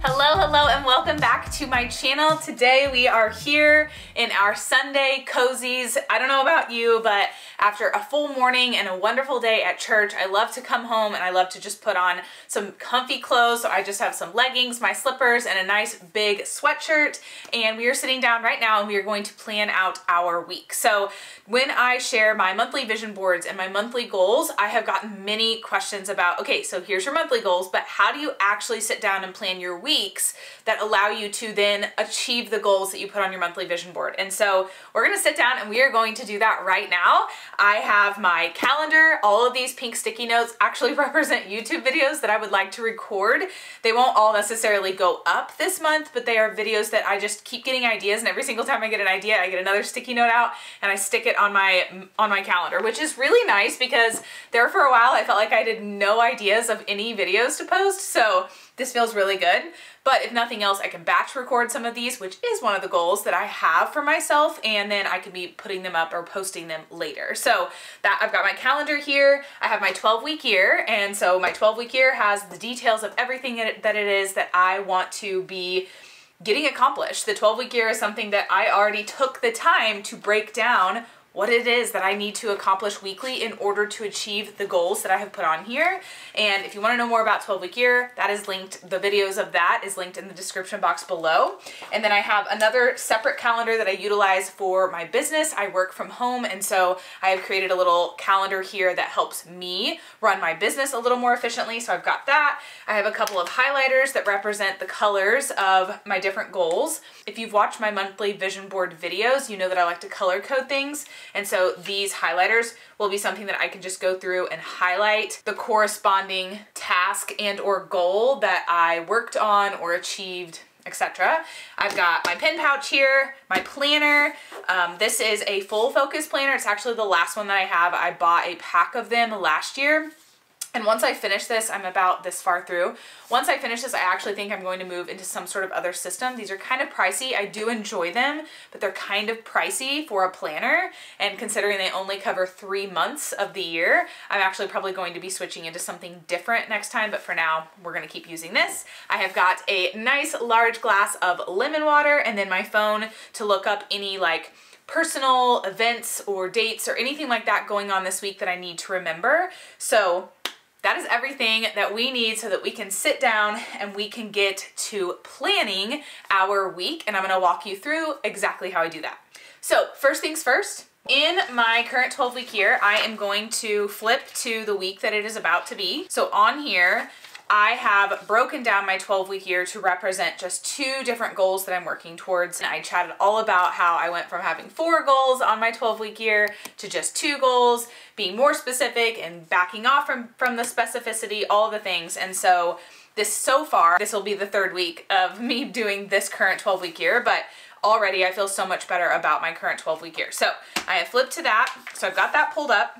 Hello, and welcome back to my channel. Today we are here in our Sunday cozies. I don't know about you, but after a full morning and a wonderful day at church, I love to come home and I love to just put on some comfy clothes. So I just have some leggings, my slippers, and a nice big sweatshirt. And we are sitting down right now and we are going to plan out our week. So when I share my monthly vision boards and my monthly goals, I have gotten many questions about, okay, so here's your monthly goals, but how do you actually sit down and plan your weeks that allow you to then achieve the goals that you put on your monthly vision board? And so we're gonna sit down and we are going to do that right now. I have my calendar. All of these pink sticky notes actually represent YouTube videos that I would like to record. They won't all necessarily go up this month, but they are videos that I just keep getting ideas, and every single time I get an idea, I get another sticky note out and I stick it on my calendar, which is really nice because there for a while I felt like I had no ideas of any videos to post, so this feels really good. But if nothing else, I can batch record some of these, which is one of the goals that I have for myself, and then I can be putting them up or posting them later. So that I've got my calendar here. I have my 12-week year, and so my 12-week year has the details of everything that it is that I want to be getting accomplished. The 12-week year is something that I already took the time to break down what it is that I need to accomplish weekly in order to achieve the goals that I have put on here. And if you want to know more about 12-week year, that is linked, the videos of that is linked in the description box below. And then I have another separate calendar that I utilize for my business. I work from home, and so I have created a little calendar here that helps me run my business a little more efficiently. So I've got that. I have a couple of highlighters that represent the colors of my different goals. If you've watched my monthly vision board videos, you know that I like to color code things. And so these highlighters will be something that I can just go through and highlight the corresponding task and or goal that I worked on or achieved, etc. I've got my pen pouch here, my planner. This is a full focus planner. It's actually the last one that I have. I bought a pack of them last year. And once I finish this, I'm about this far through. Once I finish this, I actually think I'm going to move into some sort of other system. These are kind of pricey. I do enjoy them, but they're kind of pricey for a planner. And considering they only cover 3 months of the year, I'm actually probably going to be switching into something different next time. But for now, we're going to keep using this. I have got a nice large glass of lemon water and then my phone to look up any like personal events or dates or anything like that going on this week that I need to remember. So that is everything that we need so that we can sit down and we can get to planning our week. And I'm going to walk you through exactly how I do that. So first things first, in my current 12-week year, I am going to flip to the week that it is about to be. So on here, I have broken down my 12-week year to represent just 2 different goals that I'm working towards. And I chatted all about how I went from having 4 goals on my 12-week year to just 2 goals, being more specific and backing off from the specificity, all the things. And so far, this will be the 3rd week of me doing this current 12-week year, but already I feel so much better about my current 12-week year. So I have flipped to that. So I've got that pulled up.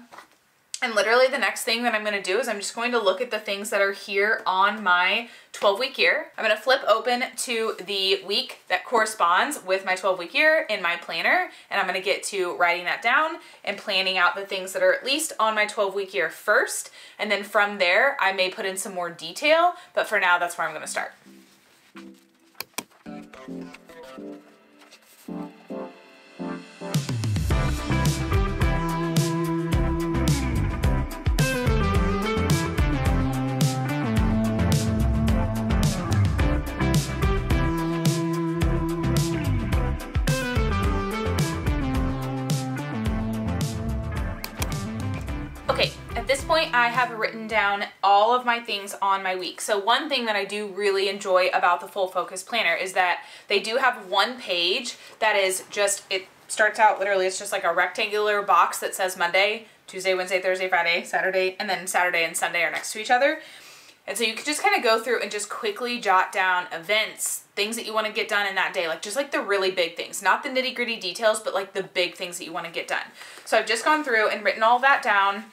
And literally the next thing that I'm going to do is I'm just going to look at the things that are here on my 12-week year. I'm going to flip open to the week that corresponds with my 12-week year in my planner, and I'm going to get to writing that down and planning out the things that are at least on my 12-week year first. And then from there, I may put in some more detail, but for now, that's where I'm going to start. Okay, at this point I have written down all of my things on my week. So one thing that I do really enjoy about the Full Focus Planner is that they do have one page that is just, it starts out literally, it's just like a rectangular box that says Monday, Tuesday, Wednesday, Thursday, Friday, Saturday, and then Saturday and Sunday are next to each other. And so you can just kind of go through and just quickly jot down events, things that you want to get done in that day, like just like the really big things, not the nitty gritty details, but like the big things that you want to get done. So I've just gone through and written all that down,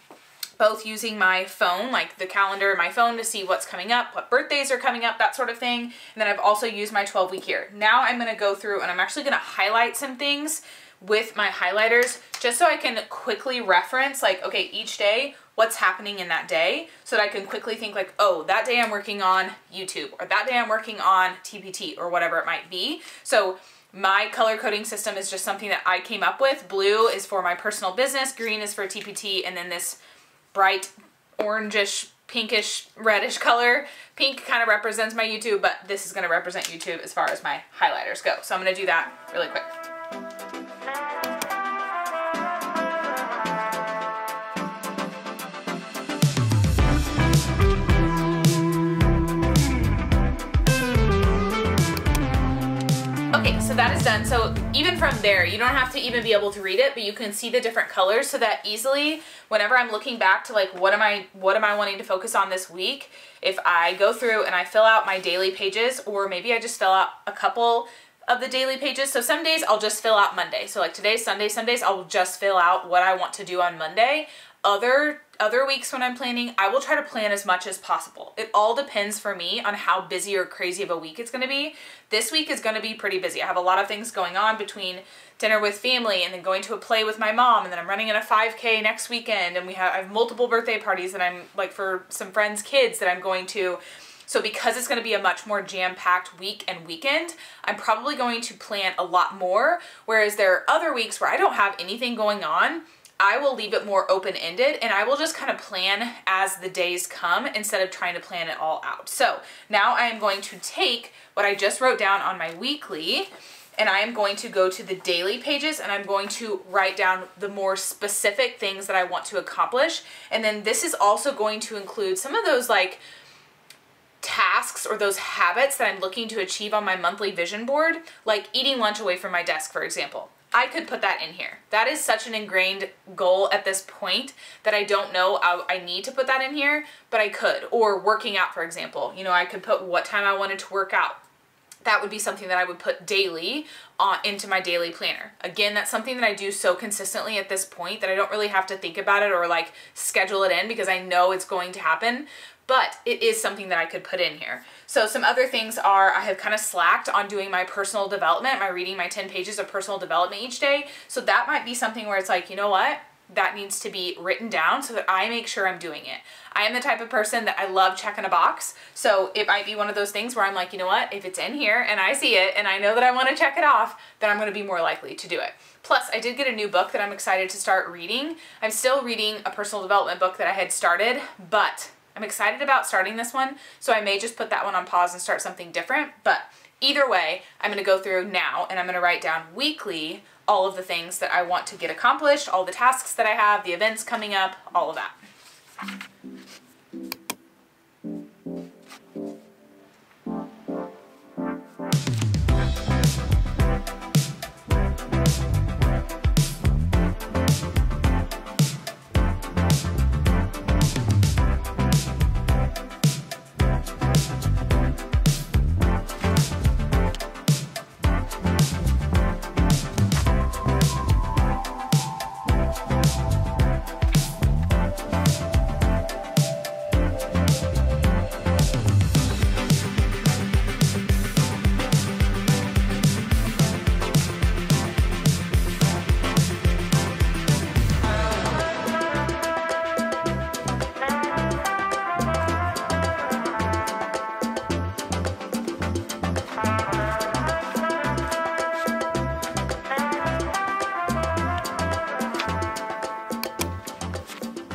both using my phone, like the calendar, my phone to see what's coming up, what birthdays are coming up, that sort of thing. And then I've also used my 12-week year. Now I'm going to go through and I'm actually going to highlight some things with my highlighters just so I can quickly reference like, okay, each day, what's happening in that day, so that I can quickly think like, oh, that day I'm working on YouTube, or that day I'm working on TPT, or whatever it might be. So my color coding system is just something that I came up with. Blue is for my personal business, green is for TPT, and then this bright orangish, pinkish, reddish color. Pink kind of represents my YouTube, but this is gonna represent YouTube as far as my highlighters go. So I'm gonna do that really quick. Okay, so that is done. So even from there, you don't have to even be able to read it, but you can see the different colors so that easily, whenever I'm looking back to like, what am I wanting to focus on this week? If I go through and I fill out my daily pages, or maybe I just fill out a couple of the daily pages. So some days I'll just fill out Monday. So like today's Sunday, some days I'll just fill out what I want to do on Monday. Other weeks when I'm planning, I will try to plan as much as possible. It all depends for me on how busy or crazy of a week it's gonna be. This week is gonna be pretty busy. I have a lot of things going on between dinner with family and then going to a play with my mom, and then I'm running in a 5K next weekend, and I have multiple birthday parties that I'm like for some friends' kids that I'm going to. So because it's gonna be a much more jam-packed week and weekend, I'm probably going to plan a lot more, whereas there are other weeks where I don't have anything going on. I will leave it more open-ended, and I will just kind of plan as the days come instead of trying to plan it all out. So now I am going to take what I just wrote down on my weekly, and I am going to go to the daily pages, and I'm going to write down the more specific things that I want to accomplish. And then this is also going to include some of those like tasks or those habits that I'm looking to achieve on my monthly vision board, like eating lunch away from my desk, for example. I could put that in here. That is such an ingrained goal at this point that I don't know I need to put that in here, but I could. Or working out, for example. You know, I could put what time I wanted to work out. That would be something that I would put daily into my daily planner. Again, that's something that I do so consistently at this point that I don't really have to think about it or like schedule it in, because I know it's going to happen. But it is something that I could put in here. So some other things are, I have kind of slacked on doing my personal development, reading my 10 pages of personal development each day. So that might be something where it's like, you know what? That needs to be written down so that I make sure I'm doing it. I am the type of person that I love checking a box. So it might be one of those things where I'm like, you know what? If it's in here and I see it and I know that I want to check it off, then I'm going to be more likely to do it. Plus, I did get a new book that I'm excited to start reading. I'm still reading a personal development book that I had started, but I'm excited about starting this one, so I may just put that one on pause and start something different. But either way, I'm going to go through now and I'm going to write down weekly all of the things that I want to get accomplished, all the tasks that I have, the events coming up, all of that.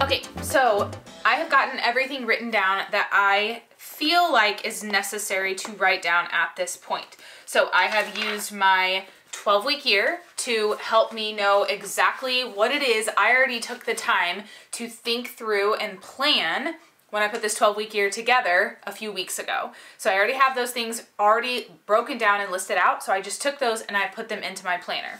Okay, so I have gotten everything written down that I feel like is necessary to write down at this point. So I have used my 12-week year to help me know exactly what it is. I already took the time to think through and plan when I put this 12-week year together a few weeks ago. So I already have those things already broken down and listed out. So I just took those and I put them into my planner.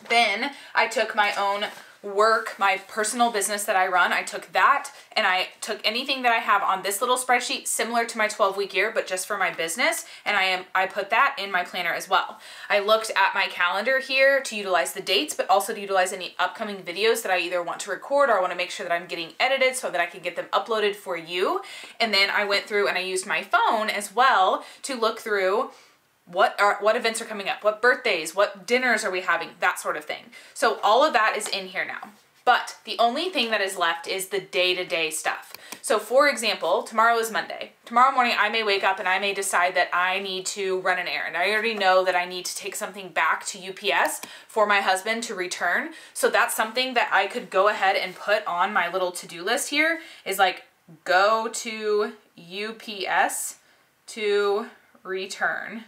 Then I took my own work, my personal business that I run, I took that and I took anything that I have on this little spreadsheet similar to my 12-week year, but just for my business, and I put that in my planner as well. I looked at my calendar here to utilize the dates, but also to utilize any upcoming videos that I either want to record or I want to make sure that I'm getting edited so that I can get them uploaded for you. And then I went through and I used my phone as well to look through what events are coming up, what birthdays, what dinners are we having, that sort of thing. So all of that is in here now. But the only thing that is left is the day-to-day stuff. So for example, tomorrow is Monday. Tomorrow morning I may wake up and I may decide that I need to run an errand. I already know that I need to take something back to UPS for my husband to return. So that's something that I could go ahead and put on my little to-do list here, is like, go to UPS to return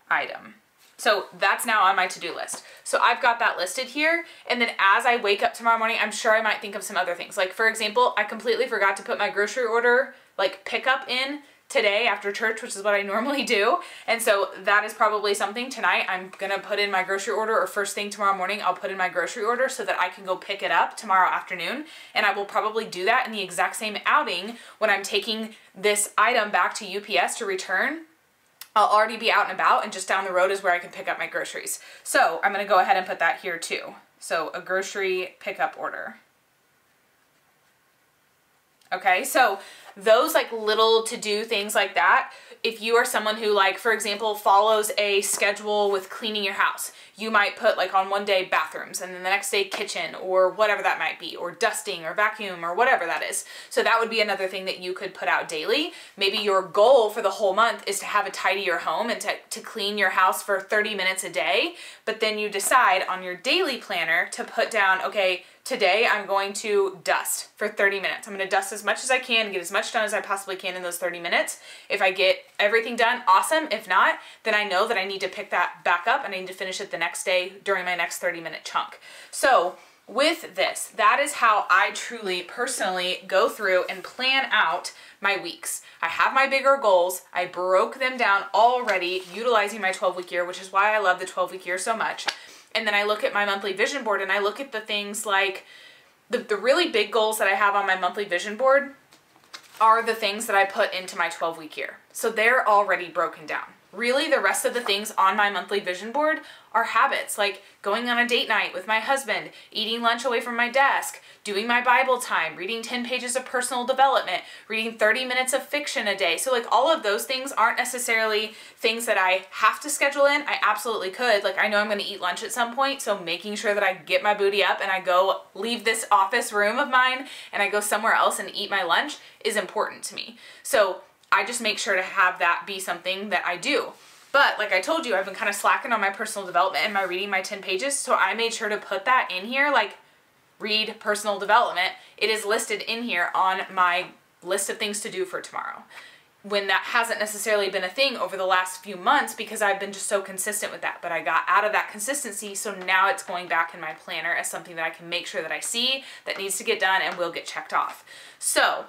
item. So that's now on my to-do list. So I've got that listed here. And then as I wake up tomorrow morning, I'm sure I might think of some other things. Like for example, I completely forgot to put my grocery order like pickup in today after church, which is what I normally do. And so that is probably something tonight I'm gonna put in my grocery order, or first thing tomorrow morning, I'll put in my grocery order so that I can go pick it up tomorrow afternoon. And I will probably do that in the exact same outing when I'm taking this item back to UPS to return. I'll already be out and about, and just down the road is where I can pick up my groceries. So I'm gonna go ahead and put that here too. So a grocery pickup order. Okay, so those like little to-do things like that, if you are someone who, like, for example, follows a schedule with cleaning your house, you might put like on one day bathrooms and then the next day kitchen, or whatever that might be, or dusting or vacuum or whatever that is. So that would be another thing that you could put out daily. Maybe your goal for the whole month is to have a tidier home and to clean your house for 30 minutes a day, but then you decide on your daily planner to put down, okay, today I'm going to dust for 30 minutes. I'm going to dust as much as I can, get as much done as I possibly can in those 30 minutes. If I get everything done, awesome. If not, then I know that I need to pick that back up and I need to finish it the next day during my next 30-minute chunk. So with this, that is how I truly, personally go through and plan out my weeks. I have my bigger goals. I broke them down already utilizing my 12-week year, which is why I love the 12-week year so much. And then I look at my monthly vision board and I look at the things like the really big goals that I have on my monthly vision board are the things that I put into my 12-week year. So they're already broken down. Really, the rest of the things on my monthly vision board are habits, like going on a date night with my husband, eating lunch away from my desk, doing my Bible time, reading 10 pages of personal development, reading 30 minutes of fiction a day. So like all of those things aren't necessarily things that I have to schedule in. I absolutely could. Like I know I'm going to eat lunch at some point, so making sure that I get my booty up and I go leave this office room of mine and I go somewhere else and eat my lunch is important to me. So I just make sure to have that be something that I do. But like I told you, I've been kind of slacking on my personal development and my reading my 10 pages. So I made sure to put that in here, like read personal development. It is listed in here on my list of things to do for tomorrow. When that hasn't necessarily been a thing over the last few months because I've been just so consistent with that. But I got out of that consistency, so now it's going back in my planner as something that I can make sure that I see that needs to get done and will get checked off. So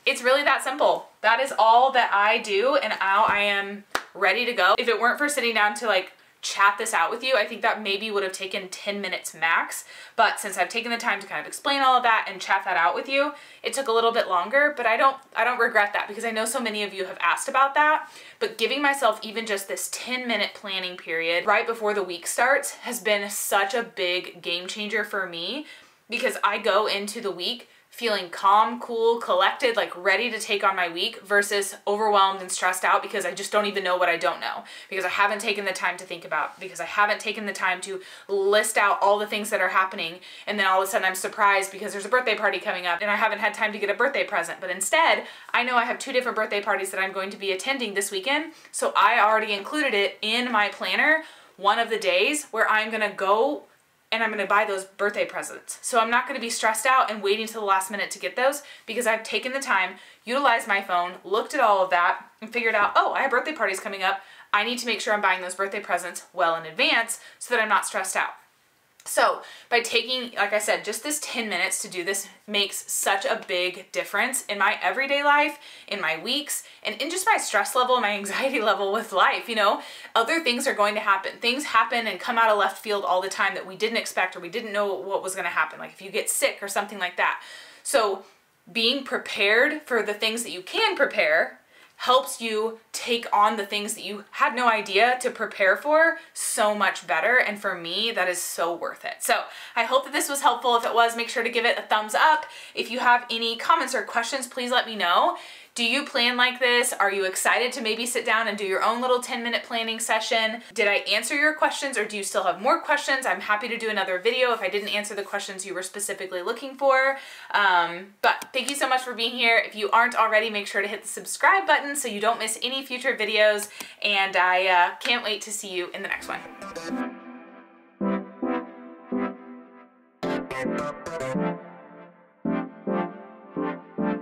it's really that simple. That is all that I do, and now I am ready to go. If it weren't for sitting down to like chat this out with you, I think that maybe would have taken 10 minutes max. But since I've taken the time to kind of explain all of that and chat that out with you, it took a little bit longer, but I don't regret that because I know so many of you have asked about that. But giving myself even just this 10-minute planning period right before the week starts has been such a big game changer for me, because I go into the week feeling calm, cool, collected, like ready to take on my week, versus overwhelmed and stressed out because I just don't even know what I don't know, because I haven't taken the time to think about, because I haven't taken the time to list out all the things that are happening, and then all of a sudden I'm surprised because there's a birthday party coming up and I haven't had time to get a birthday present. But instead, I know I have 2 different birthday parties that I'm going to be attending this weekend, so I already included it in my planner, one of the days where I'm gonna go and I'm gonna buy those birthday presents. So I'm not gonna be stressed out and waiting till the last minute to get those, because I've taken the time, utilized my phone, looked at all of that, and figured out, oh, I have birthday parties coming up. I need to make sure I'm buying those birthday presents well in advance so that I'm not stressed out. So by taking, like I said, just this 10 minutes to do this makes such a big difference in my everyday life, in my weeks, and in just my stress level, my anxiety level with life. You know, other things are going to happen. Things happen and come out of left field all the time that we didn't expect, or we didn't know what was going to happen. Like if you get sick or something like that. So being prepared for the things that you can prepare helps you take on the things that you had no idea to prepare for so much better. And for me, that is so worth it. So I hope that this was helpful. If it was, make sure to give it a thumbs up. If you have any comments or questions, please let me know. Do you plan like this? Are you excited to maybe sit down and do your own little 10-minute planning session? Did I answer your questions, or do you still have more questions? I'm happy to do another video if I didn't answer the questions you were specifically looking for. But thank you so much for being here. If you aren't already, make sure to hit the subscribe button so you don't miss any future videos, and I can't wait to see you in the next one.